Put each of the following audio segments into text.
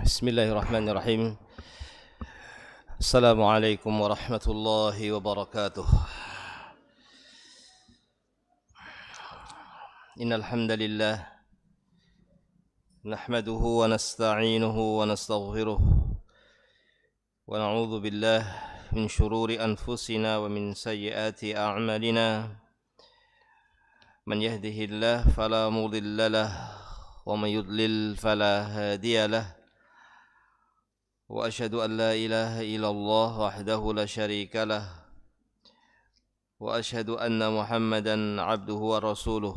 Bismillahirrahmanirrahim. Assalamualaikum warahmatullahi wabarakatuh. Innal hamdalillah nahmaduhu wa nasta'inuhu wa nastaghfiruh wa na'udzu billahi min shururi anfusina wa min sayyiati a'malina. Man yahdihillahu fala mudilla lahu wa man yudlil fala hadiya lahu. وأشهد أن لا إله إلا الله وحده لا شريك له وأشهد أن محمدا عبده ورسوله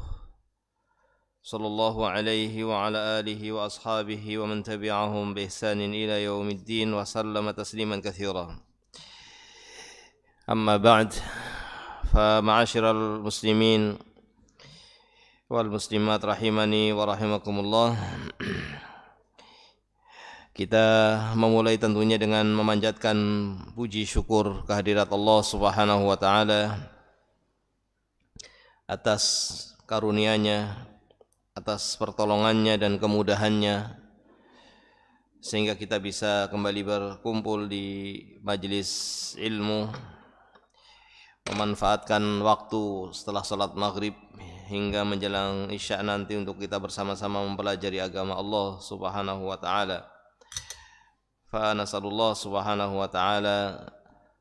صلى الله عليه وعلى آله وأصحابه ومن تبعهم بإحسان إلى يوم الدين وسلم تسليما كثيرا. أما بعد، فمعاشر المسلمين والmuslimat rahimani wa rahimakumullah, kita memulai tentunya dengan memanjatkan puji syukur kehadirat Allah Subhanahu wa taala atas karunia-Nya, atas pertolongannya dan kemudahannya, sehingga kita bisa kembali berkumpul di majelis ilmu, memanfaatkan waktu setelah salat maghrib hingga menjelang isya nanti untuk kita bersama-sama mempelajari agama Allah Subhanahu wa taala. Fa nasallallahu subhanahu wa ta'ala,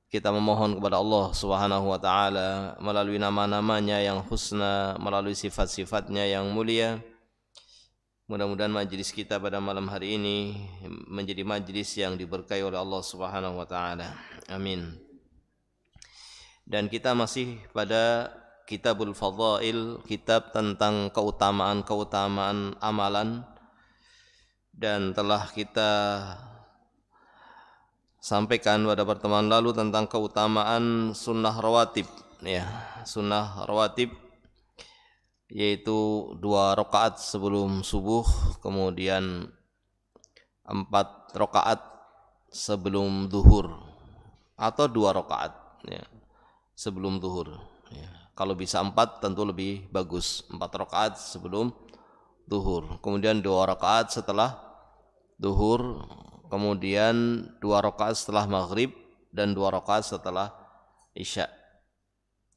kita memohon kepada Allah Subhanahu wa ta'ala melalui nama-namanya yang husna, melalui sifat-sifatnya yang mulia, mudah-mudahan majlis kita pada malam hari ini menjadi majlis yang diberkahi oleh Allah Subhanahu wa ta'ala. Amin. Dan kita masih pada Kitabul Fadhail, kitab tentang keutamaan-keutamaan amalan, dan telah kita sampaikan pada pertemuan lalu tentang keutamaan sunnah rawatib, ya, sunnah rawatib yaitu 2 rakaat sebelum subuh, kemudian 4 rakaat sebelum zuhur, atau 2 rakaat ya, sebelum zuhur. Ya. Kalau bisa 4 tentu lebih bagus, 4 rakaat sebelum zuhur, kemudian 2 rakaat setelah zuhur, kemudian 2 rakaat setelah maghrib dan 2 rakaat setelah isya.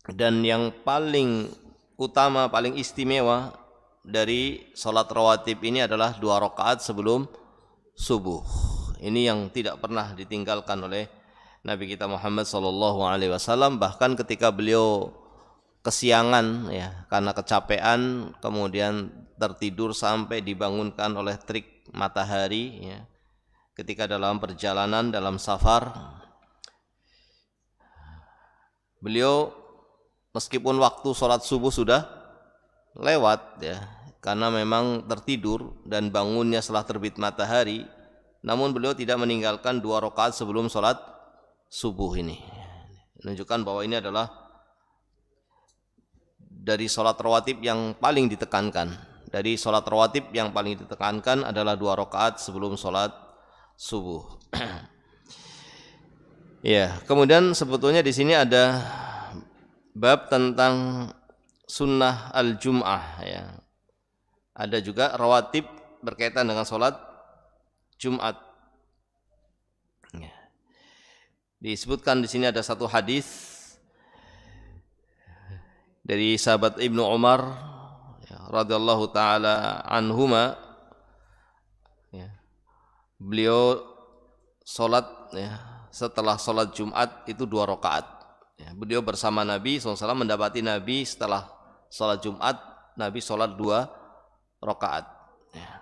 Dan yang paling utama, paling istimewa dari salat rawatib ini adalah 2 rakaat sebelum subuh. Ini yang tidak pernah ditinggalkan oleh Nabi kita Muhammad SAW. Bahkan ketika beliau kesiangan ya, karena kecapean, kemudian tertidur sampai dibangunkan oleh terik matahari ya, ketika dalam perjalanan, dalam safar, beliau meskipun waktu sholat subuh sudah lewat ya, karena memang tertidur dan bangunnya setelah terbit matahari, namun beliau tidak meninggalkan 2 rakaat sebelum sholat subuh ini. Menunjukkan bahwa ini adalah dari sholat rawatib yang paling ditekankan. Dari sholat rawatib yang paling ditekankan adalah 2 rakaat sebelum sholat subuh. Ya, kemudian sebetulnya di sini ada bab tentang sunnah al-jum'ah ya. Ada juga rawatib berkaitan dengan salat Jumat. Ya. Disebutkan di sini ada satu hadis dari sahabat Ibnu Umar ya, radhiyallahu taala anhuma. Beliau sholat ya, setelah sholat Jumat itu 2 rakaat. Ya, beliau bersama Nabi SAW mendapati Nabi setelah sholat Jumat, Nabi sholat 2 rakaat. Ya.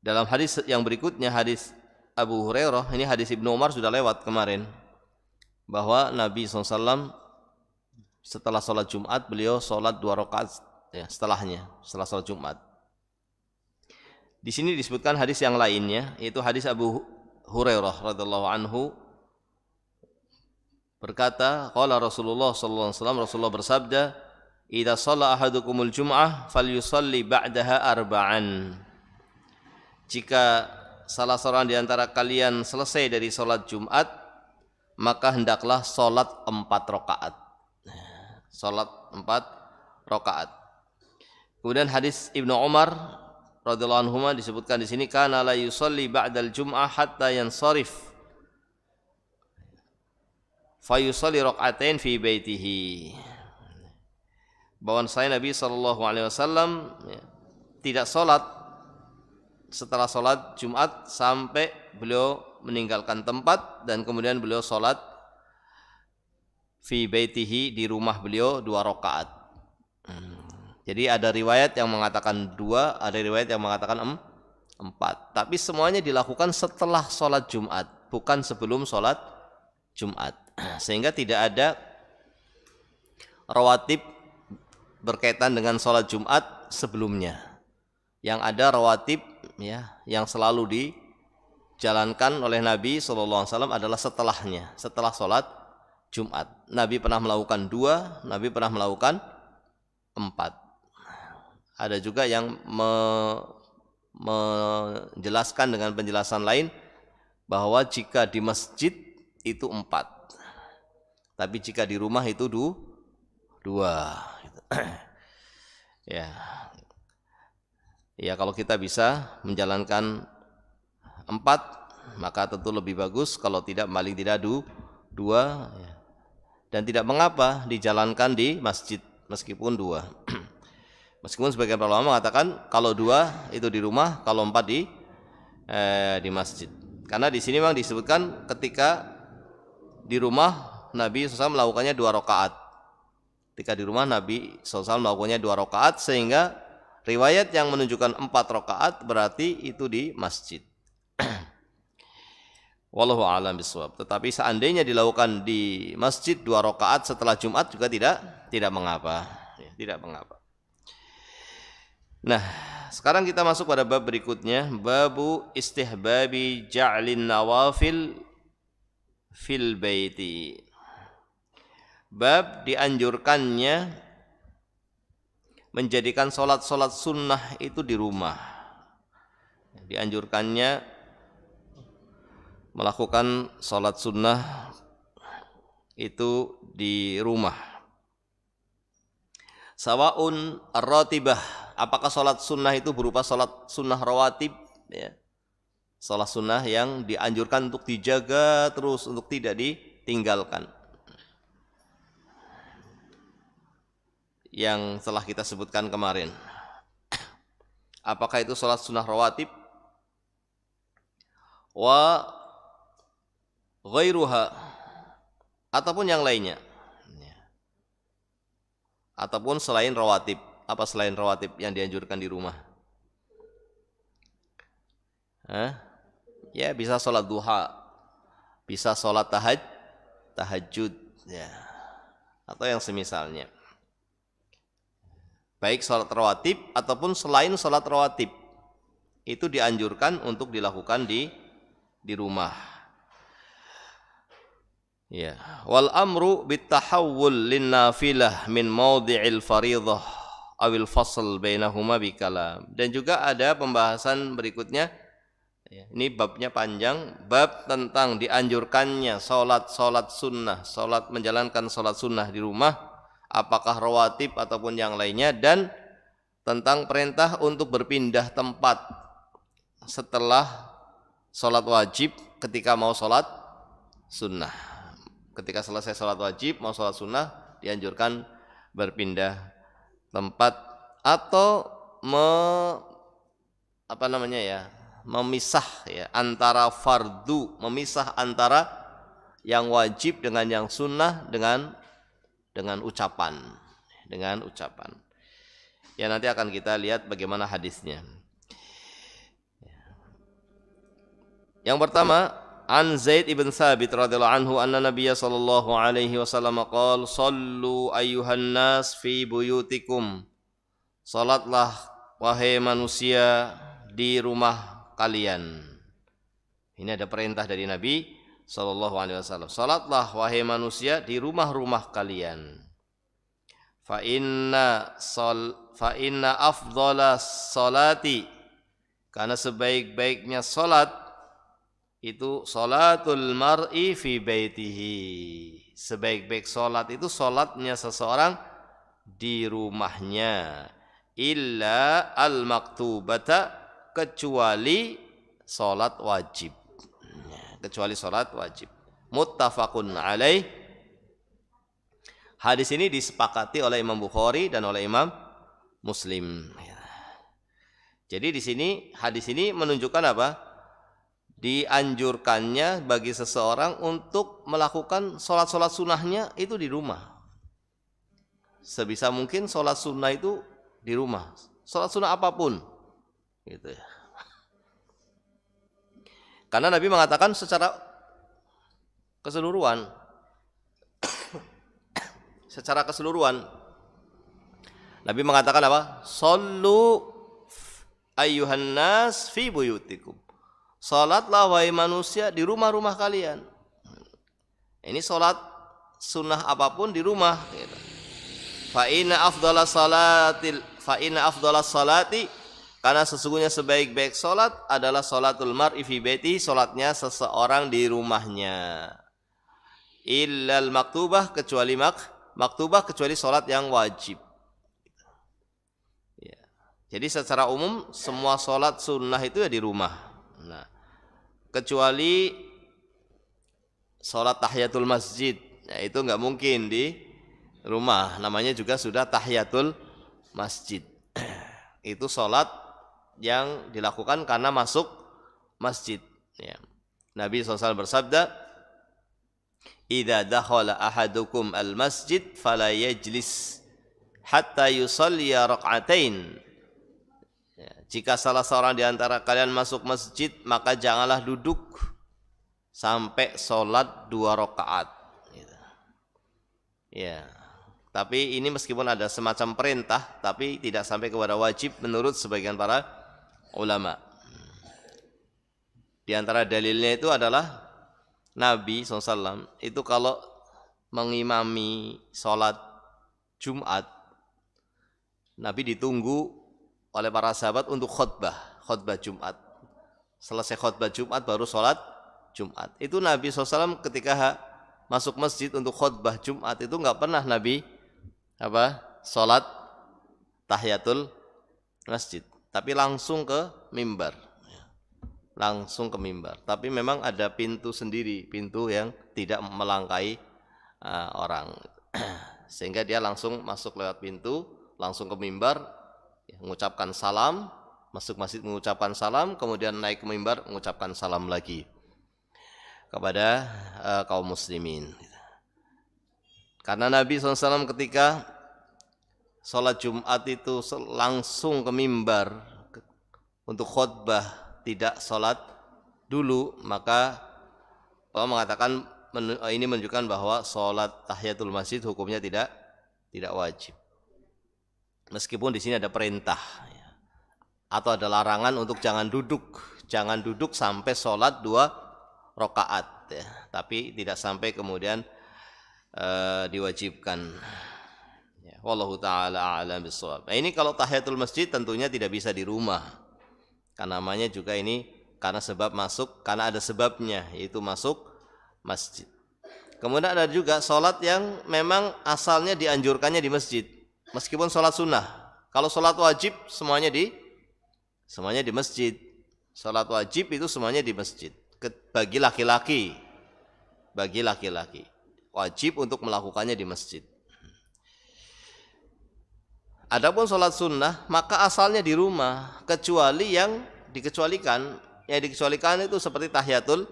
Dalam hadis yang berikutnya, hadis Abu Hurairah, ini hadis Ibnu Umar sudah lewat kemarin, bahwa Nabi SAW setelah sholat Jumat beliau sholat 2 rakaat ya, setelahnya, setelah sholat Jumat. Di sini disebutkan hadis yang lainnya, yaitu hadis Abu Hurairah radhiyallahu anhu berkata, qala Rasulullah sallallahu alaihi wasallam, Rasulullah bersabda, "Idza shalla ahadukumul jum'ah falyusalli ba'daha arba'an." Jika salah seorang di antara kalian selesai dari salat Jumat, maka hendaklah salat 4 rakaat. Salat 4 rakaat. Kemudian hadis Ibnu Umar radhiyallahu anhuma disebutkan di sini kana la yusalli ba'dal jum'ah hatta yansarif fa yusalli raq'atain fi baitihi. Bahwa saya Nabi sallallahu alaihi wasallam tidak salat setelah salat Jumat sampai beliau meninggalkan tempat dan kemudian beliau salat fi baitihi di rumah beliau 2 rakaat. Jadi ada riwayat yang mengatakan 2, ada riwayat yang mengatakan 4. Tapi semuanya dilakukan setelah sholat Jumat, bukan sebelum sholat Jumat. Sehingga tidak ada rawatib berkaitan dengan sholat Jumat sebelumnya. Yang ada rawatib ya, yang selalu dijalankan oleh Nabi SAW adalah setelahnya, setelah sholat Jumat. Nabi pernah melakukan 2, Nabi pernah melakukan 4. Ada juga yang menjelaskan dengan penjelasan lain bahwa jika di masjid itu 4, tapi jika di rumah itu 2. Ya, kalau kita bisa menjalankan 4, maka tentu lebih bagus. Kalau tidak, paling tidak 2. Dan tidak mengapa dijalankan di masjid meskipun 2. Meskipun sebagian ulama mengatakan kalau 2 itu di rumah, kalau 4 di masjid. Karena di sini memang disebutkan ketika di rumah Nabi SAW melakukannya 2 rakaat. Ketika di rumah Nabi SAW melakukannya 2 rakaat, sehingga riwayat yang menunjukkan 4 rakaat berarti itu di masjid. Wallahu a'lam bishawab. Tetapi seandainya dilakukan di masjid 2 rakaat setelah Jumat juga tidak mengapa. Ya, tidak mengapa. Nah, sekarang kita masuk pada bab berikutnya, babu istihbabi ja'lin nawafil fil baiti. Bab dianjurkannya menjadikan solat-solat sunnah itu di rumah. Dianjurkannya melakukan solat sunnah itu di rumah. Sawaun ar-ratibah, apakah sholat sunnah itu berupa sholat sunnah rawatib, ya. Sholat sunnah yang dianjurkan untuk dijaga terus, untuk tidak ditinggalkan, yang telah kita sebutkan kemarin. Apakah itu sholat sunnah rawatib wa ghairuha, ataupun yang lainnya, ataupun selain rawatib. Apa selain rawatib yang dianjurkan di rumah? Ya, bisa sholat duha, bisa sholat tahajud, ya, atau yang semisalnya. Baik sholat rawatib ataupun selain sholat rawatib, itu dianjurkan untuk dilakukan di rumah. Ya, wal amru bitahawul lin nafilah min mawdi'il fariidhah awil fasl bainahuma bikalam. Dan juga ada pembahasan berikutnya, ya, ini babnya panjang, bab tentang dianjurkannya solat sunnah, menjalankan solat sunnah di rumah, apakah rawatib ataupun yang lainnya, dan tentang perintah untuk berpindah tempat setelah solat wajib ketika mau solat sunnah. Ketika selesai sholat wajib, mau sholat sunnah, dianjurkan berpindah tempat atau memisah, ya, antara fardu, memisah antara yang wajib dengan yang sunnah dengan ucapan, Ya, nanti akan kita lihat bagaimana hadisnya. Yang pertama, an Zaid ibn Thabit radhiyallahu anhu anna Nabiyya sallallahu alaihi wasallam qala sallu ayyuhan nas fi buyutikum. Salatlah wahai manusia di rumah kalian. Ini ada perintah dari Nabi sallallahu alaihi wasallam. Salatlah wahai manusia di rumah-rumah kalian. Fa inna afdhala salati, karena sebaik-baiknya salat itu salatul mar'i fi baitihi. Sebaik-baik salat itu salatnya seseorang di rumahnya. illa al-maktubata, kecuali salat wajib. Kecuali salat wajib. Muttafaqun alaih. Hadis ini disepakati oleh Imam Bukhari dan oleh Imam Muslim. Jadi di sini hadis ini menunjukkan apa? Dianjurkannya bagi seseorang untuk melakukan sholat-sholat sunnahnya itu di rumah. Sebisa mungkin sholat sunnah itu di rumah. Sholat sunnah apapun. Gitu ya. Karena Nabi mengatakan secara keseluruhan, Nabi mengatakan apa? Sallu ayyuhan nas fi buyutikum. Salatlah wahai manusia di rumah-rumah kalian. Ini salat sunnah apapun di rumah. Fa inna afdhalas salati, karena sesungguhnya sebaik-baik salat adalah salatul mar'i fi baiti, salatnya seseorang di rumahnya. Illal maktubah, kecuali maktubah, kecuali salat yang wajib. Ya. Jadi secara umum semua salat sunnah itu ya di rumah. Nah, kecuali salat tahiyatul masjid, ya itu enggak mungkin di rumah. Namanya juga sudah tahiyatul masjid. Itu salat yang dilakukan karena masuk masjid. Ya. Nabi SAW bersabda, "Idza dakhala ahadukum al-masjid fala yajlis hatta yusalli rak'atain." Ya, jika salah seorang di antara kalian masuk masjid, maka janganlah duduk sampai salat 2 rakaat. Gitu. Ya. Tapi ini meskipun ada semacam perintah, tapi tidak sampai kepada wajib menurut sebagian para ulama. Di antara dalilnya itu adalah Nabi SAW itu kalau mengimami sholat Jumat, Nabi ditunggu oleh para sahabat untuk khutbah Jumat. Selesai khutbah Jumat baru sholat Jumat. Itu Nabi SAW ketika masuk masjid untuk khutbah Jumat itu nggak pernah Nabi sholat tahiyatul masjid, tapi langsung ke mimbar. Tapi memang ada pintu sendiri, pintu yang tidak melangkai orang, sehingga dia langsung masuk lewat pintu, langsung ke mimbar, mengucapkan salam, masuk masjid mengucapkan salam, kemudian naik ke mimbar mengucapkan salam lagi kepada kaum muslimin. Karena Nabi SAW ketika sholat Jumat itu langsung ke mimbar untuk khutbah, tidak sholat dulu, maka Allah mengatakan ini menunjukkan bahwa sholat tahiyatul masjid hukumnya tidak wajib. Meskipun di sini ada perintah atau ada larangan untuk jangan duduk sampai sholat 2 rakaat, ya. Tapi tidak sampai kemudian diwajibkan. Ya, wallahu taala a'lam bissawab. Nah, ini kalau tahiyatul masjid tentunya tidak bisa di rumah. Karena namanya juga ini karena ada sebabnya, yaitu masuk masjid. Kemudian ada juga salat yang memang asalnya dianjurkannya di masjid, meskipun salat sunnah. Kalau salat wajib semuanya di masjid. Salat wajib itu semuanya di masjid. Bagi laki-laki wajib untuk melakukannya di masjid. Adapun sholat sunnah maka asalnya di rumah, kecuali yang dikecualikan. Yang dikecualikan itu seperti tahiyatul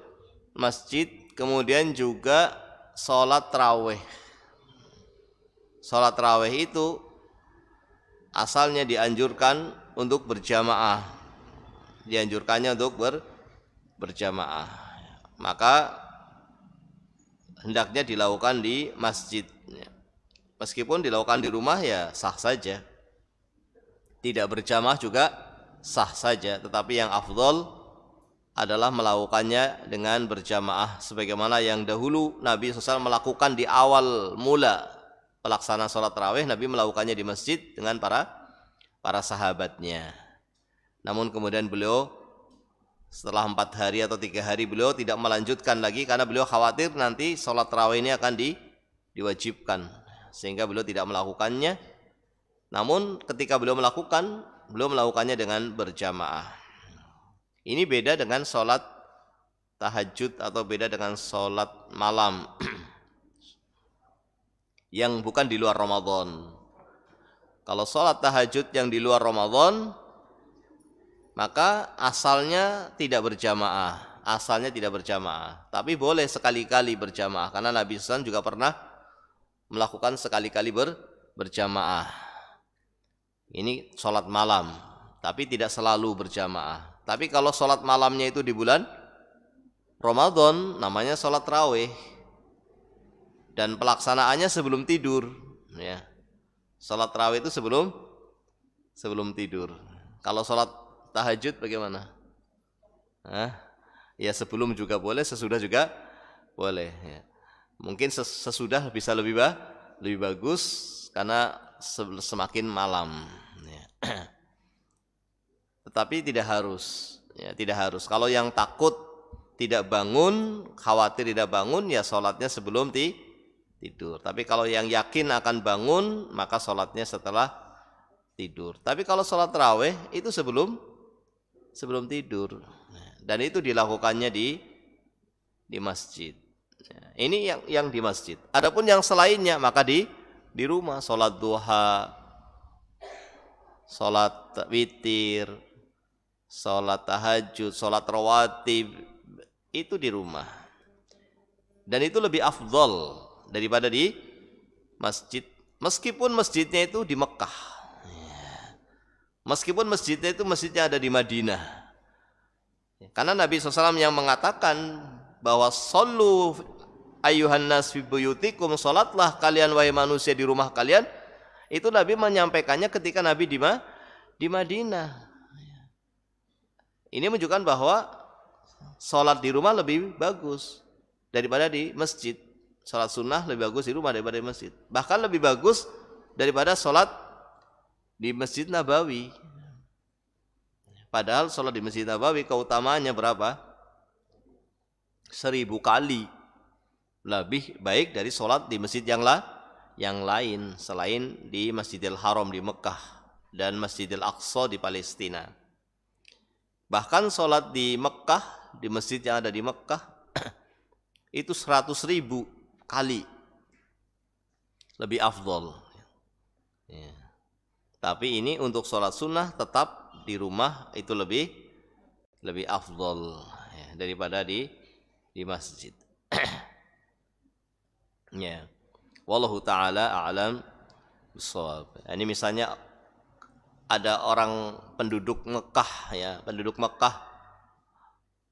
masjid, kemudian juga sholat tarawih. Sholat tarawih itu asalnya dianjurkan untuk berjamaah. Dianjurkannya untuk berjamaah. Maka hendaknya dilakukan di masjid. Meskipun dilakukan di rumah ya sah saja. Tidak berjamaah juga sah saja, tetapi yang afdol adalah melakukannya dengan berjamaah sebagaimana yang dahulu Nabi SAW melakukan di awal mula pelaksanaan sholat tarawih. Nabi melakukannya di masjid dengan para sahabatnya. Namun kemudian beliau setelah 4 hari atau 3 hari beliau tidak melanjutkan lagi karena beliau khawatir nanti sholat tarawih ini akan diwajibkan, sehingga beliau tidak melakukannya. Namun ketika beliau melakukannya dengan berjamaah. Ini beda dengan sholat tahajud atau beda dengan sholat malam yang bukan di luar Ramadan. Kalau sholat tahajud yang di luar Ramadan, maka asalnya tidak berjamaah. Tapi boleh sekali-kali berjamaah, karena Nabi SAW juga pernah melakukan sekali-kali berjamaah. Ini sholat malam, tapi tidak selalu berjamaah. Tapi kalau sholat malamnya itu di bulan Ramadan, namanya sholat tarawih, dan pelaksanaannya sebelum tidur. Ya. Sholat tarawih itu sebelum tidur. Kalau sholat tahajud bagaimana? Ya sebelum juga boleh, sesudah juga boleh. Ya. Mungkin sesudah bisa lebih bagus karena semakin malam. Ya. Tetapi tidak harus. Kalau yang takut tidak bangun, khawatir tidak bangun, ya sholatnya sebelum tidur. Tapi kalau yang yakin akan bangun, maka sholatnya setelah tidur. Tapi kalau sholat tarawih itu sebelum tidur. Dan itu dilakukannya di masjid. Ini yang di masjid. Adapun yang selainnya maka di rumah, sholat duha, sholat witir, sholat tahajud, sholat rawatib, itu di rumah. Dan itu lebih afdol daripada di masjid. Meskipun masjidnya itu di Mekah. Meskipun masjidnya itu masjidnya ada di Madinah. Karena Nabi SAW yang mengatakan bahwa sallu ayyuhan nas fi buyutikum, salatlah kalian wahai manusia di rumah kalian. Itu Nabi menyampaikannya ketika Nabi di Madinah. Ini menunjukkan bahwa salat di rumah lebih bagus daripada di masjid. Salat sunnah lebih bagus di rumah daripada di masjid. Bahkan lebih bagus daripada salat di Masjid Nabawi. Padahal salat di Masjid Nabawi keutamaannya berapa? 1000 kali lebih baik dari salat di masjid yang lain selain di Masjidil Haram di Mekah dan Masjidil Aqsa di Palestina. Bahkan salat di Mekah, di masjid yang ada di Mekah itu 100.000 kali lebih afdol. Ya. Tapi ini untuk salat sunnah tetap di rumah itu lebih afdol ya, daripada di masjid. Ya. Wallahu taala a'lam bishawab. Ini misalnya ada orang penduduk Mekah ya, penduduk Mekah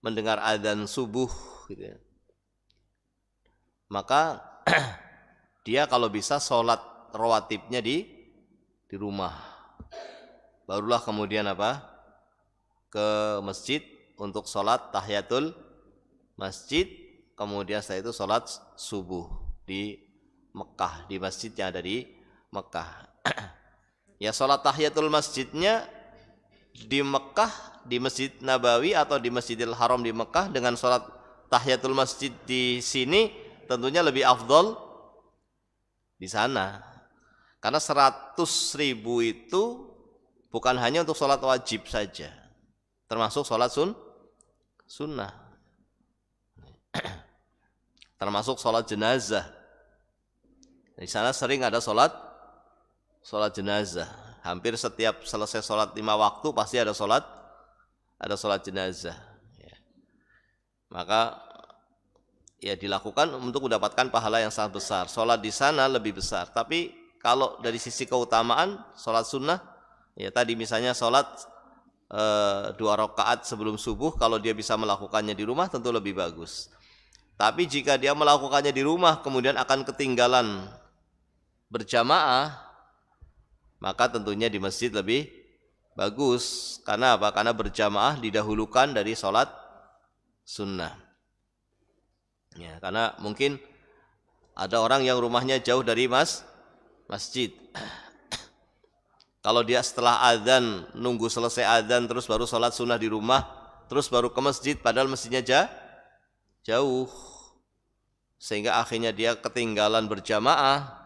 mendengar adzan subuh gitu ya. Maka dia kalau bisa sholat rawatibnya di rumah. Barulah kemudian ke masjid untuk sholat tahiyatul masjid. Kemudian setelah itu sholat subuh di Mekah, di masjid yang ada di Mekah. Ya sholat tahiyatul masjidnya di Mekah, di Masjid Nabawi atau di Masjidil Haram di Mekah dengan sholat tahiyatul masjid di sini tentunya lebih afdol di sana. Karena 100.000 itu bukan hanya untuk sholat wajib saja, termasuk sholat sunnah, termasuk sholat jenazah. Di sana sering ada sholat jenazah. Hampir setiap selesai sholat 5 waktu pasti ada sholat jenazah. Ya. Maka ya dilakukan untuk mendapatkan pahala yang sangat besar. Sholat di sana lebih besar. Tapi kalau dari sisi keutamaan sholat sunnah, ya tadi misalnya sholat 2 rakaat sebelum subuh, kalau dia bisa melakukannya di rumah tentu lebih bagus. Tapi jika dia melakukannya di rumah kemudian akan ketinggalan berjamaah, maka tentunya di masjid lebih bagus. Karena apa? Karena berjamaah didahulukan dari sholat sunnah. Ya, karena mungkin ada orang yang rumahnya jauh dari masjid. Kalau dia setelah adzan nunggu selesai adzan terus baru sholat sunnah di rumah, terus baru ke masjid, padahal masjidnya jauh, sehingga akhirnya dia ketinggalan berjamaah,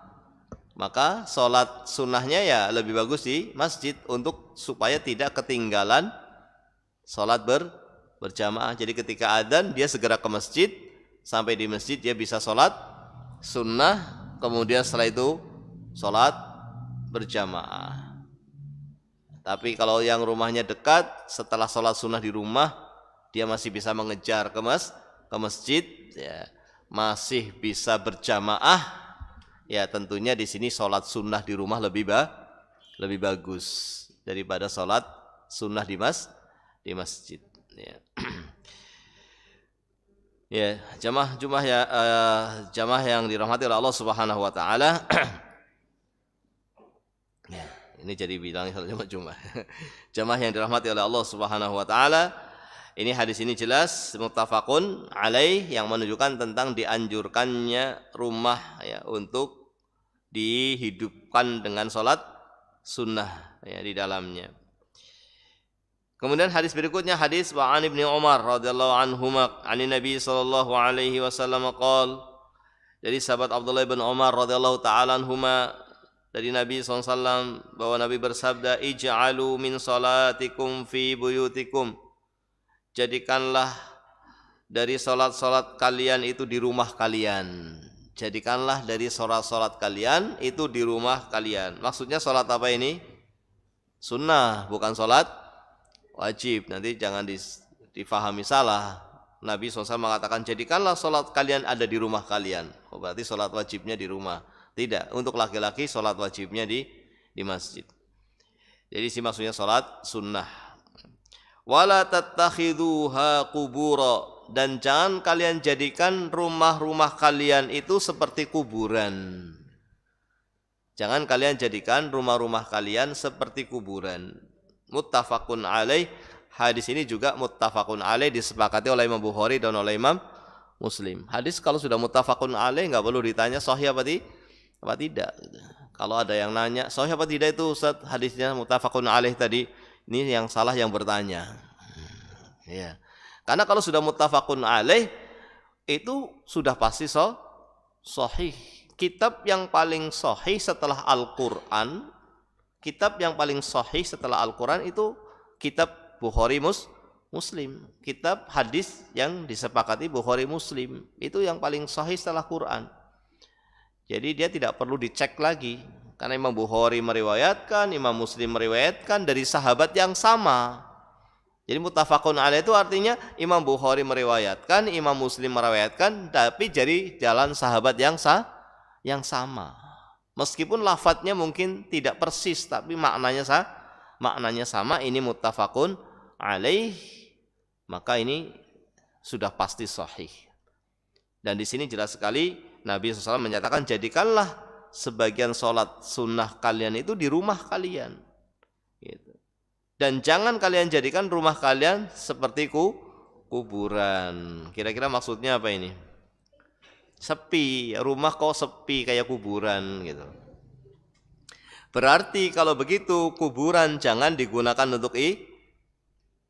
maka sholat sunnahnya ya lebih bagus di masjid untuk supaya tidak ketinggalan sholat berjamaah. Jadi ketika adzan dia segera ke masjid, sampai di masjid dia bisa sholat sunnah, kemudian setelah itu sholat berjamaah. Tapi kalau yang rumahnya dekat, setelah sholat sunnah di rumah dia masih bisa mengejar ke masjid, ya, masih bisa berjamaah, ya tentunya di sini sholat sunnah di rumah lebih bagus daripada sholat sunnah di masjid. Ya. Ya, jamaah yang dirahmati oleh Allah Subhanahu wa taala. Ya, ini jadi bilangnya jamaah. Jamaah yang dirahmati oleh Allah Subhanahu wa taala. Ini hadis ini jelas muttafaqun alaih yang menunjukkan tentang dianjurkannya rumah ya untuk dihidupkan dengan salat sunnah ya di dalamnya. Kemudian hadis berikutnya hadis wa an Ibnu Umar radhiyallahu anhuma anin Nabi sallallahu alaihi wasallam qaal. Dari sahabat Abdullah bin Umar radhiyallahu taala anhuma dari Nabi SAW bahwa Nabi bersabda, ij'alu min salatikum fi buyutikum. Jadikanlah dari salat-salat kalian itu di rumah kalian. Jadikanlah dari salat-salat kalian itu di rumah kalian. Maksudnya salat apa ini? Sunnah, bukan salat wajib. Nanti jangan difahami salah. Nabi SAW mengatakan jadikanlah salat kalian ada di rumah kalian. Oh, berarti salat wajibnya di rumah. Tidak, untuk laki-laki salat wajibnya di masjid. Jadi sih maksudnya salat sunnah. Wala tattakhiduha qubura, dan jangan kalian jadikan rumah-rumah kalian itu seperti kuburan. Jangan kalian jadikan rumah-rumah kalian seperti kuburan. Muttafaqun alaih. Hadis ini juga muttafaqun alaih, disepakati oleh Imam Bukhari dan oleh Imam Muslim. Hadis kalau sudah muttafaqun alaih enggak perlu ditanya sahih apa tidak. Kalau ada yang nanya sahih apa tidak itu Ustaz, hadisnya muttafaqun alaih tadi, ini yang salah yang bertanya. Ya. Karena kalau sudah muttafaqun alaih itu sudah pasti sahih. Kitab yang paling sahih setelah Al-Qur'an, itu kitab Bukhari Muslim. Kitab hadis yang disepakati Bukhari Muslim itu yang paling sahih setelah Quran. Jadi dia tidak perlu dicek lagi, karena Imam Bukhari meriwayatkan, Imam Muslim meriwayatkan dari sahabat yang sama. Jadi muttafaqun alaih itu artinya Imam Bukhari meriwayatkan, Imam Muslim meriwayatkan, tapi dari jalan sahabat yang sama. Meskipun lafadznya mungkin tidak persis, tapi maknanya sama. Ini muttafaqun alaih, maka ini sudah pasti sahih. Dan di sini jelas sekali Nabi SAW menyatakan jadikanlah sebagian sholat sunnah kalian itu di rumah kalian. Gitu. Dan jangan kalian jadikan rumah kalian seperti kuburan. Kira-kira maksudnya apa ini? Sepi, rumah kok sepi kayak kuburan gitu. Berarti kalau begitu kuburan jangan digunakan untuk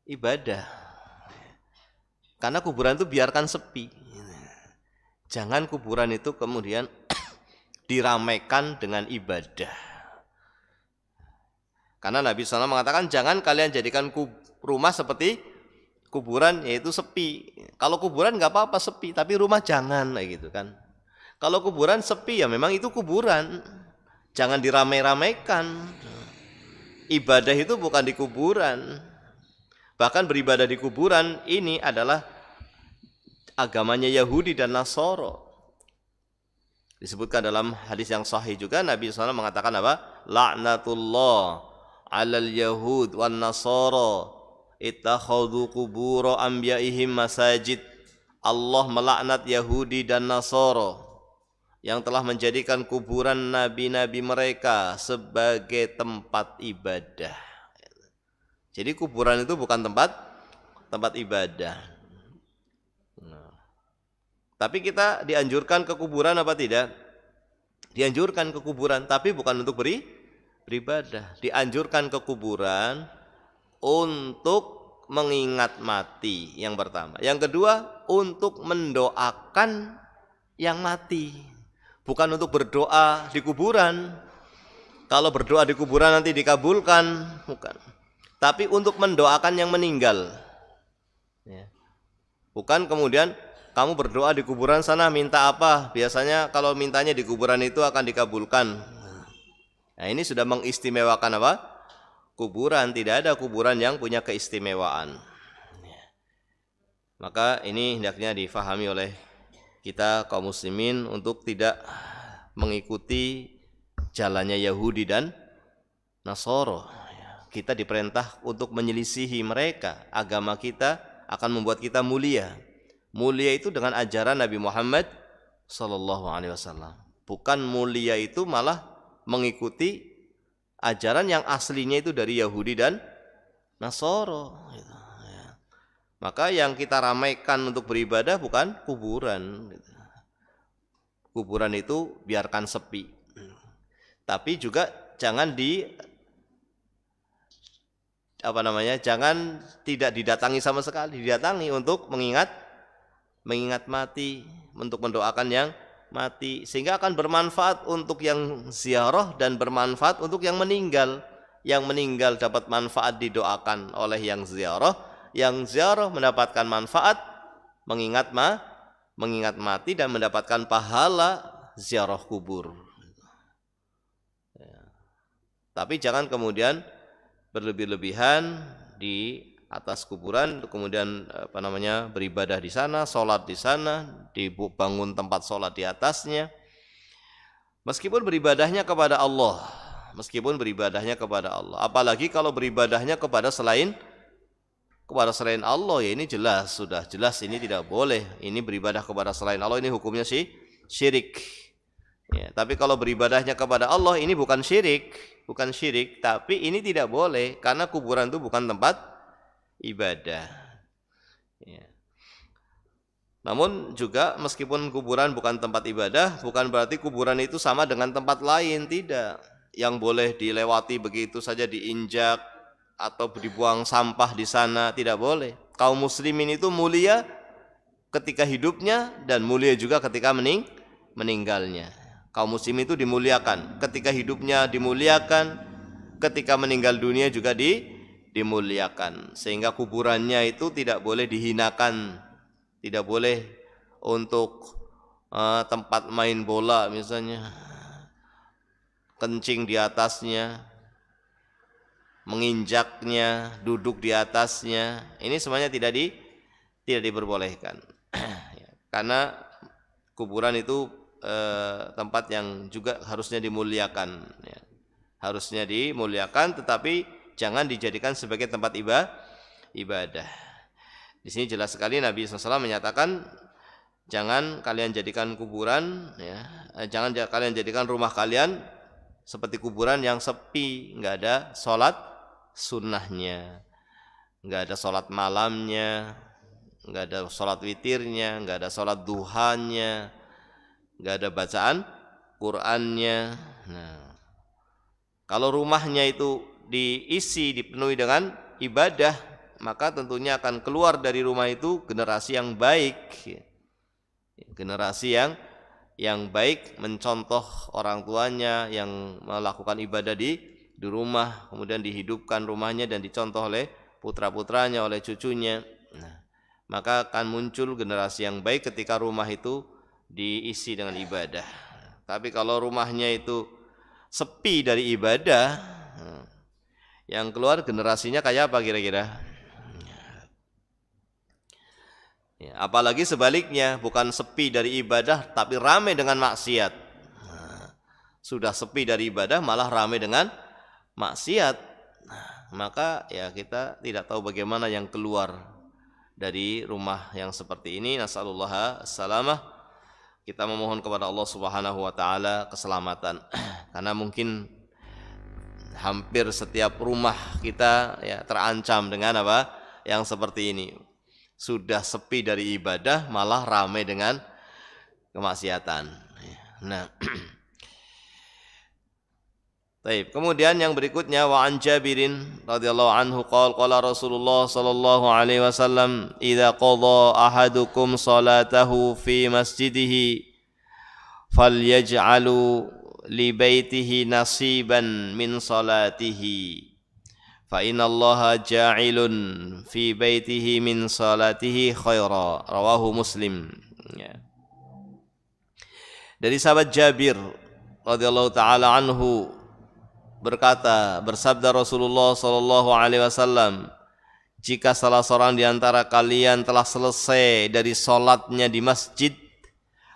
ibadah. Karena kuburan itu biarkan sepi. Jangan kuburan itu kemudian diramaikan dengan ibadah. Karena Nabi SAW mengatakan jangan kalian jadikan rumah seperti kuburan, yaitu sepi. Kalau kuburan nggak apa-apa sepi, tapi rumah jangan, gitu kan. Kalau kuburan sepi ya memang itu kuburan, jangan diramai-ramaikan. Ibadah itu bukan di kuburan. Bahkan beribadah di kuburan ini adalah agamanya Yahudi dan Nasara. Disebutkan dalam hadis yang sahih juga Nabi SAW mengatakan apa? La'natullah 'alal yahud wan nasara ittakhadhu qubur anbiya'ihim masajid. Allah melaknat Yahudi dan Nasara yang telah menjadikan kuburan nabi-nabi mereka sebagai tempat ibadah. Jadi kuburan itu bukan tempat ibadah. Tapi kita dianjurkan ke kuburan apa tidak? Dianjurkan ke kuburan, tapi bukan untuk beribadah. Dianjurkan ke kuburan untuk mengingat mati, yang pertama. Yang kedua, untuk mendoakan yang mati. bukan untuk berdoa di kuburan. Kalau berdoa di kuburan nanti dikabulkan, bukan. Tapi untuk mendoakan yang meninggal. Ya. Bukan kemudian kamu berdoa di kuburan sana minta apa? Biasanya kalau mintanya di kuburan itu akan dikabulkan. Nah, ini sudah mengistimewakan apa? Kuburan. Tidak ada kuburan yang punya keistimewaan. Maka ini hendaknya difahami oleh kita kaum muslimin untuk tidak mengikuti jalannya Yahudi dan Nasara. Kita diperintah untuk menyelisihi mereka. Agama kita akan membuat kita mulia. Mulia itu dengan ajaran Nabi Muhammad sallallahu alaihi wasallam. Bukan mulia itu malah mengikuti ajaran yang aslinya itu dari Yahudi dan Nasara. Maka yang kita ramaikan untuk beribadah bukan kuburan. Kuburan itu biarkan sepi. Tapi juga jangan jangan tidak didatangi sama sekali. Didatangi untuk mengingat mati, untuk mendoakan yang mati, sehingga akan bermanfaat untuk yang ziarah dan bermanfaat untuk yang meninggal. Yang meninggal dapat manfaat didoakan oleh yang ziarah. Yang ziarah mendapatkan manfaat mengingat mati dan mendapatkan pahala ziarah kubur. Ya. Tapi jangan kemudian berlebih-lebihan di atas kuburan, kemudian beribadah di sana, sholat di sana, dibangun tempat sholat di atasnya. Meskipun beribadahnya kepada Allah, apalagi kalau beribadahnya kepada selain Allah, ya ini sudah jelas ini tidak boleh. Ini beribadah kepada selain Allah, ini hukumnya syirik. Ya, tapi kalau beribadahnya kepada Allah ini bukan syirik, tapi ini tidak boleh karena kuburan itu bukan tempat ibadah. Ya. Namun juga meskipun kuburan bukan tempat ibadah, bukan berarti kuburan itu sama dengan tempat lain, tidak. Yang boleh dilewati begitu saja, diinjak atau dibuang sampah di sana, tidak boleh. Kaum muslimin itu mulia ketika hidupnya dan mulia juga ketika meninggalnya. Kaum muslim itu dimuliakan ketika hidupnya, dimuliakan ketika meninggal dunia juga dimuliakan. Sehingga kuburannya itu tidak boleh dihinakan, tidak boleh untuk tempat main bola misalnya, kencing di atasnya, menginjaknya, duduk di atasnya, ini semuanya tidak diperbolehkan. Karena kuburan itu tempat yang juga harusnya dimuliakan, ya. Harusnya dimuliakan, tetapi jangan dijadikan sebagai tempat ibadah. Di sini jelas sekali Nabi SAW menyatakan, jangan kalian jadikan kuburan, ya, jangan kalian jadikan rumah kalian seperti kuburan yang sepi, nggak ada sholat sunnahnya, nggak ada sholat malamnya, nggak ada sholat witirnya, nggak ada sholat duhanya, nggak ada bacaan Qur'annya. Nah, kalau rumahnya itu dipenuhi dengan ibadah, maka tentunya akan keluar dari rumah itu generasi yang baik, generasi yang baik, mencontoh orang tuanya yang melakukan ibadah di rumah, kemudian dihidupkan rumahnya dan dicontoh oleh putra-putranya, oleh cucunya. Nah, maka akan muncul generasi yang baik ketika rumah itu diisi dengan ibadah. Tapi kalau rumahnya itu sepi dari ibadah, yang keluar generasinya kayak apa kira-kira? Ya, apalagi sebaliknya, bukan sepi dari ibadah tapi ramai dengan maksiat. Nah, sudah sepi dari ibadah malah ramai dengan maksiat. Nah, maka ya kita tidak tahu bagaimana yang keluar dari rumah yang seperti ini. Nasallallahu salamah. Kita memohon kepada Allah Subhanahu wa taala keselamatan. Karena mungkin hampir setiap rumah kita ya terancam dengan apa? Yang seperti ini. Sudah sepi dari ibadah malah ramai dengan kemaksiatan. Nah, baik. Kemudian yang berikutnya, wa an Jabirin radhiyallahu anhu qala Rasulullah sallallahu alaihi wasallam, idza qada ahadukum salatahu fi masjidihi falyaj'alu li baitihi nasiban min salatihi fa innallaha ja'ilun fi baitihi min salatihi khaira. Rawahu Muslim. Ya. Dari sahabat Jabir radhiyallahu taala anhu berkata, bersabda Rasulullah sallallahu alaihi wasallam, jika salah seorang di antara kalian telah selesai dari salatnya di masjid,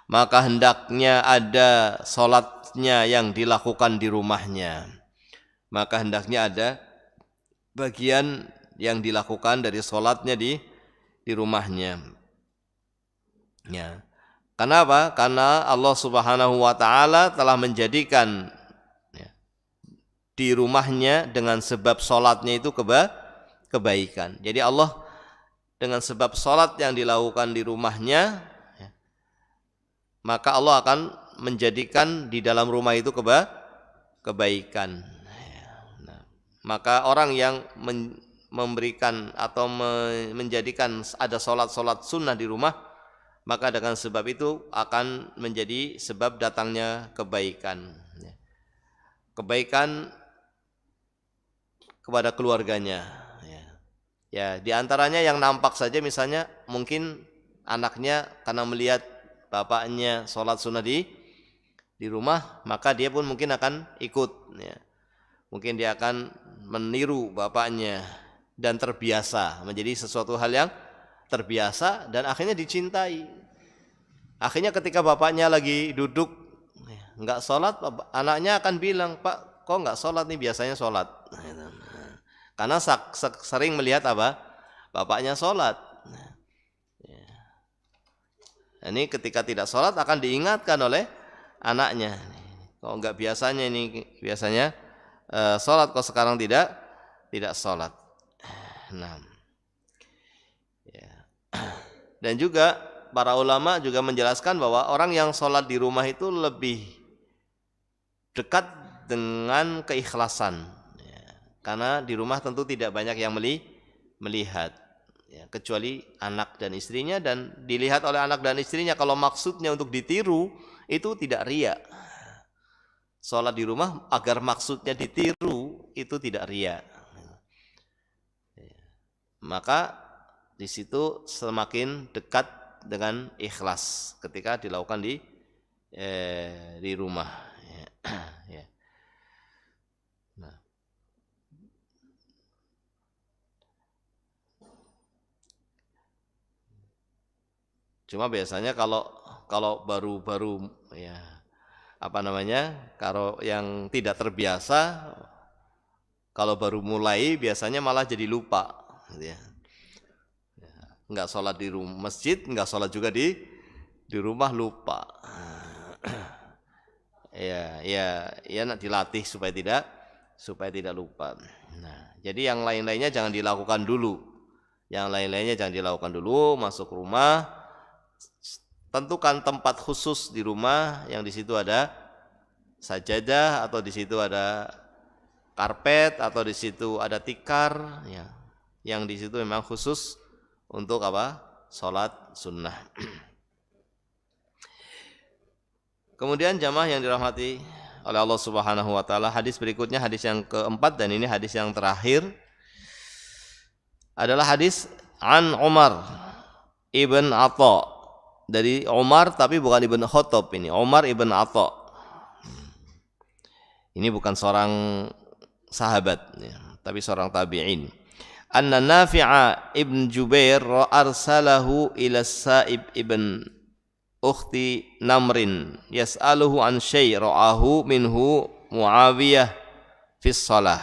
maka hendaknya ada salatnya yang dilakukan di rumahnya. Maka hendaknya ada bagian yang dilakukan dari salatnya di rumahnya. Ya. Kenapa? Karena Allah Subhanahu wa taala telah menjadikan di rumahnya dengan sebab sholatnya itu kebaikan. Jadi Allah dengan sebab sholat yang dilakukan di rumahnya, maka Allah akan menjadikan di dalam rumah itu kebaikan. Nah, maka orang yang memberikan atau menjadikan ada sholat sunnah di rumah, maka dengan sebab itu akan menjadi sebab datangnya kebaikan. Kebaikan kepada keluarganya. Ya, di antaranya yang nampak saja, misalnya mungkin anaknya karena melihat bapaknya sholat sunnah di rumah, maka dia pun mungkin akan ikut. Ya. Mungkin dia akan meniru bapaknya dan terbiasa, menjadi sesuatu hal yang terbiasa dan akhirnya dicintai. Akhirnya ketika bapaknya lagi duduk nggak sholat, anaknya akan bilang, Pak, kok nggak sholat nih, biasanya sholat. Karena sering melihat apa? Bapaknya sholat. Ini ketika tidak sholat akan diingatkan oleh anaknya. Kok nggak biasanya ini, biasanya sholat, kok sekarang tidak sholat. Nah, ya. Dan juga para ulama juga menjelaskan bahwa orang yang sholat di rumah itu lebih dekat dengan keikhlasan. Karena di rumah tentu tidak banyak yang melihat, ya, kecuali anak dan istrinya, dan dilihat oleh anak dan istrinya. Kalau maksudnya untuk ditiru, itu tidak riya. Sholat di rumah agar maksudnya ditiru, itu tidak riya. Maka di situ semakin dekat dengan ikhlas ketika dilakukan di rumah. Ya. Nah. Cuma biasanya kalau baru-baru, ya, kalau yang tidak terbiasa, kalau baru mulai biasanya malah jadi lupa, gitu ya. Nggak sholat di masjid, nggak sholat juga di rumah, lupa. Ya, nak dilatih supaya tidak lupa. Nah, jadi yang lain-lainnya jangan dilakukan dulu. Masuk rumah, tentukan tempat khusus di rumah yang di situ ada sajadah, atau di situ ada karpet, atau di situ ada tikar, ya, yang di situ memang khusus untuk sholat sunnah. Kemudian jamaah yang dirahmati oleh Allah Subhanahu wa taala, hadis berikutnya, hadis yang keempat, dan ini hadis yang terakhir, adalah hadis an Umar ibn Atha. Dari Umar, tapi bukan Ibn Khattab ini, Umar ibn Atha. Ini bukan seorang sahabat, ya, tapi seorang tabi'in. Anna Nafi'a ibn Jubair arsalahu ila Sa'ib ibn ukhti Namrin yas'aluhu an syai' ra'ahu minhu Muawiyah fi shalah.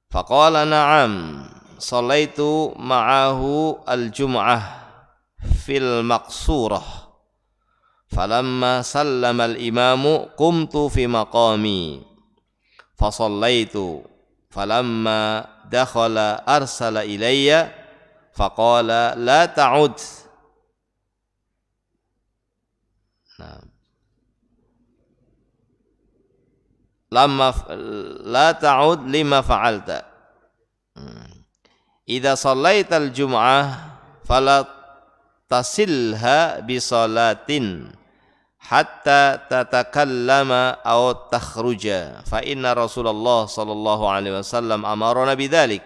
Faqala na'am sallaitu ma'ahu al-jum'ah fil maqsurah falamma sallama al-imamu qumtu fi maqami fasallaitu falamma dakhala arsala ilayya faqala la ta'ud. Lamma la ta'ud lima fa'alta idza shallaital jum'ah fala tasilha bi salatin hatta tatakallama aw takhruja fa inna Rasulullah sallallahu alaihi wasallam amarna bidzalik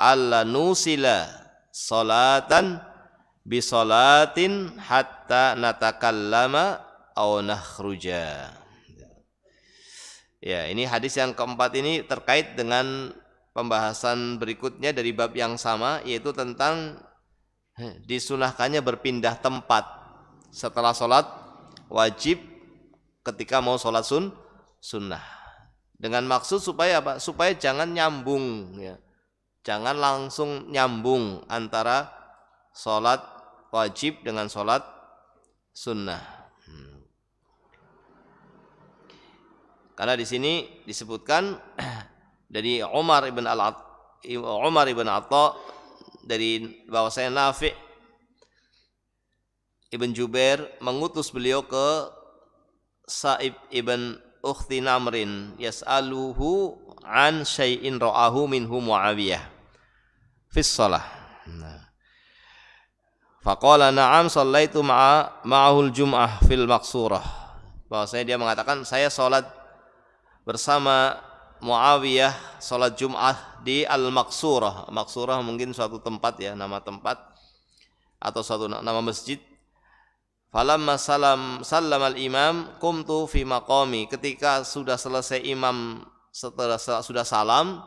alla nusila salatan bi salatin hatta natakallama aw nakhruja. Ya, ini hadis yang keempat ini terkait dengan pembahasan berikutnya dari bab yang sama, yaitu tentang disunahkannya berpindah tempat setelah sholat wajib ketika mau sholat sunnah. Dengan maksud supaya apa? Supaya jangan nyambung, ya. Jangan langsung nyambung antara sholat wajib dengan sholat sunnah. Karena di sini disebutkan dari Umar ibn Atta dari bahwasanya Nafi' ibn Jubair mengutus beliau ke Sa'ib ibn Ukhti Namrin yas'aluhu an syai'in ra'ahu minhu Muawiyah fis shalah. Faqala na'am shallaitu ma'ahul jum'ah fil maqsurah. Bahwasanya dia mengatakan saya salat bersama Muawiyah salat Jumat di Al-Maqsurah. Maqsurah mungkin suatu tempat, ya, nama tempat atau suatu nama masjid. Falamma sallama al-imam qumtu fi maqami. Ketika sudah selesai imam, setelah sudah salam,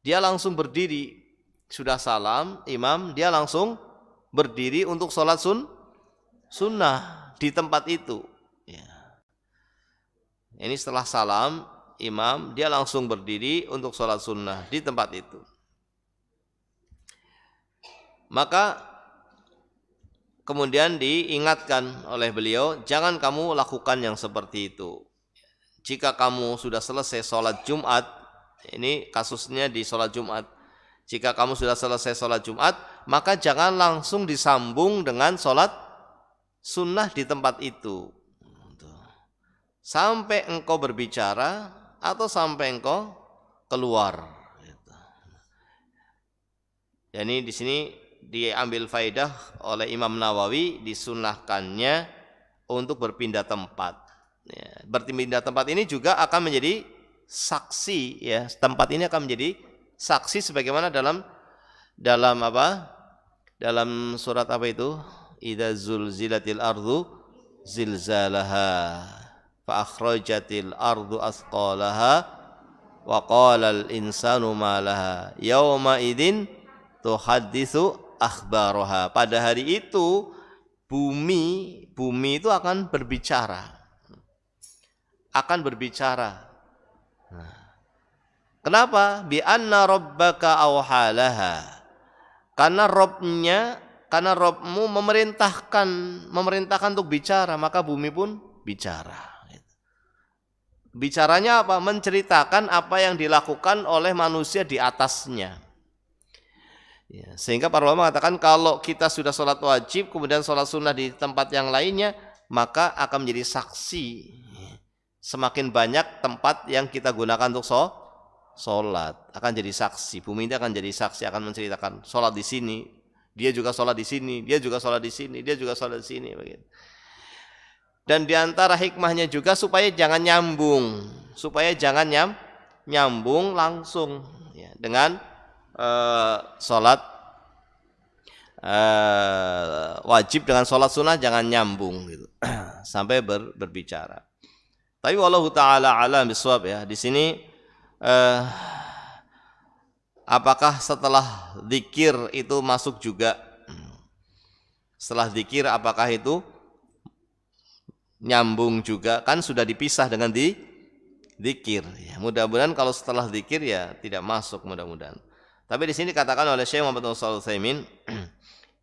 dia langsung berdiri. Sudah salam imam, dia langsung berdiri untuk salat sunnah di tempat itu. Ini setelah salam imam, dia langsung berdiri untuk sholat sunnah di tempat itu. Maka kemudian diingatkan oleh beliau, jangan kamu lakukan yang seperti itu. Jika kamu sudah selesai sholat Jumat, ini kasusnya di sholat Jumat. Jika kamu sudah selesai sholat Jumat, maka jangan langsung disambung dengan sholat sunnah di tempat itu. Sampai engkau berbicara atau sampai engkau keluar. Jadi di sini diambil faedah oleh Imam Nawawi, disunahkannya untuk berpindah tempat. Ya, berpindah tempat ini juga akan menjadi saksi, ya. Tempat ini akan menjadi saksi sebagaimana dalam apa? Dalam surat apa itu? Idza zulzilatil ardu zilzalaha fa akhrajatil ardu asqalaha wa qala al insanu ma laha yauma idzin tuhaddisu akhbaraha. Pada hari itu bumi itu akan berbicara. Kenapa? Bi anna rabbaka awhalaha. Karena Rabbmu memerintahkan untuk bicara, maka bumi pun bicara. Bicaranya apa? Menceritakan apa yang dilakukan oleh manusia di atasnya. Ya, sehingga para ulama mengatakan kalau kita sudah sholat wajib kemudian sholat sunnah di tempat yang lainnya, maka akan menjadi saksi. Semakin banyak tempat yang kita gunakan untuk sholat, akan jadi saksi. Bumi ini akan jadi saksi, akan menceritakan sholat di sini, dia juga sholat di sini, dia juga sholat di sini, dia juga sholat di sini, begitu. Dan diantara hikmahnya juga supaya jangan nyambung langsung, ya, dengan sholat wajib dengan sholat sunnah, jangan nyambung gitu sampai berbicara. Tapi wallahu taala alam bisawab, ya. Di sini apakah setelah zikir itu masuk juga? Setelah zikir apakah itu nyambung juga? Kan sudah dipisah dengan zikir. Ya, mudah-mudahan kalau setelah zikir ya tidak masuk, mudah-mudahan. Tapi di sini katakan oleh Syekh Muhammad bin Shalih Al-Utsaimin,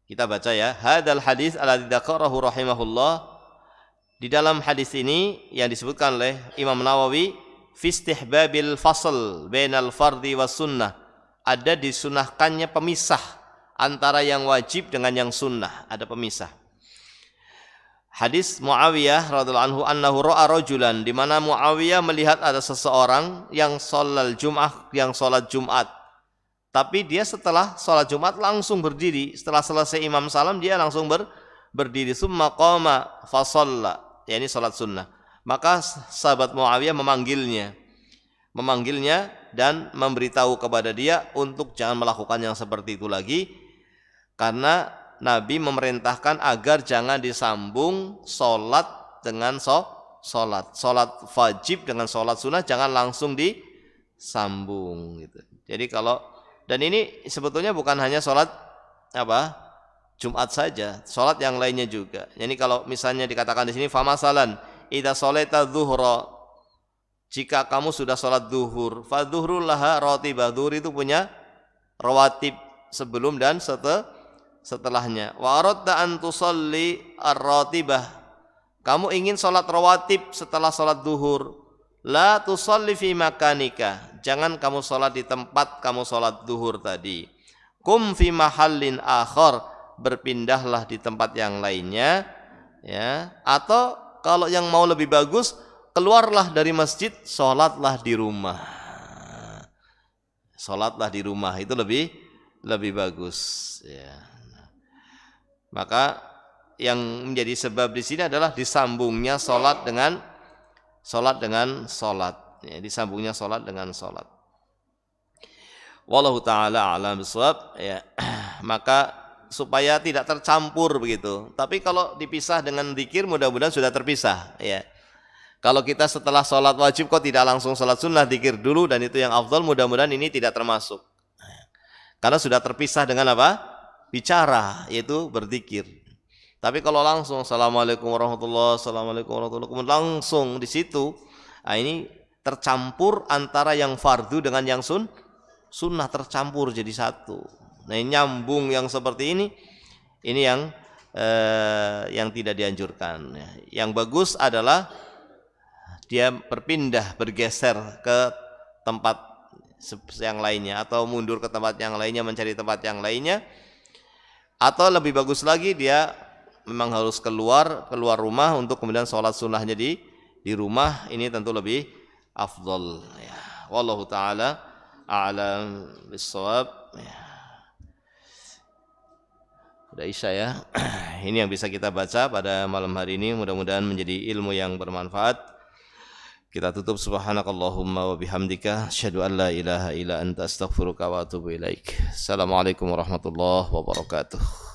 kita baca ya, hadzal hadis alladzi dzakarahu rahimahullah. Di dalam hadis ini yang disebutkan oleh Imam Nawawi, fi istihbabil fasl bainal fardhi was sunnah, ada disunahkannya pemisah antara yang wajib dengan yang sunnah, ada pemisah. Hadis Muawiyah radhiyallahu anhu annahu ra'a rajulan, di mana Muawiyah melihat ada seseorang yang sholat Jumat, Tapi dia setelah sholat Jumat langsung berdiri. Setelah selesai imam salam dia langsung berdiri. Summa qama fa shalla. Ya, ini sholat sunnah. Maka sahabat Muawiyah memanggilnya dan memberitahu kepada dia untuk jangan melakukan yang seperti itu lagi. Karena Nabi memerintahkan agar jangan disambung sholat dengan sholat wajib dengan sholat sunnah, jangan langsung disambung gitu. Jadi dan ini sebetulnya bukan hanya sholat Jumat saja, sholat yang lainnya juga. Jadi kalau misalnya dikatakan di sini famasalan idza sholaita dzuhra, jika kamu sudah sholat duhur, fa dzuhrul laha ratibah, duhur itu punya rawatib sebelum dan setelahnya. Wa aradta an tusalli ar-ratibah, kamu ingin sholat rawatib setelah sholat duhur, la tusalli fi makanika, jangan kamu sholat di tempat kamu sholat duhur tadi. Kum fi mahallin akhar, berpindahlah di tempat yang lainnya, ya. Atau kalau yang mau lebih bagus, keluarlah dari masjid, sholatlah di rumah. Sholatlah di rumah itu lebih bagus, ya. Maka yang menjadi sebab di sini adalah disambungnya sholat dengan sholat, ya, disambungnya sholat dengan sholat. Wallahu ta'ala a'lam bishawab, ya. Maka supaya tidak tercampur begitu. Tapi kalau dipisah dengan zikir mudah-mudahan sudah terpisah, ya. Kalau kita setelah sholat wajib kok tidak langsung sholat sunnah, zikir dulu, dan itu yang afdal, mudah-mudahan ini tidak termasuk. Karena sudah terpisah dengan bicara, yaitu berzikir. Tapi kalau langsung assalamualaikum warahmatullahi wabarakatuh, kemudian langsung di situ, ini tercampur antara yang fardu dengan yang sunnah, tercampur jadi satu. Nah, nyambung yang seperti ini yang tidak dianjurkan. Yang bagus adalah dia bergeser ke tempat yang lainnya, atau mundur ke tempat yang lainnya, mencari tempat yang lainnya. Atau lebih bagus lagi dia memang harus keluar rumah untuk kemudian sholat sunnahnya di rumah. Ini tentu lebih afdal, ya. Wallahu ta'ala a'lam bishawab, ya. Udah isya, ya. Ini yang bisa kita baca pada malam hari ini, mudah-mudahan menjadi ilmu yang bermanfaat. Kita tutup subhanakallahumma wa bihamdika asyhadu an la ilaha illa anta astaghfiruka wa atubu ilaik. Assalamualaikum warahmatullahi wabarakatuh.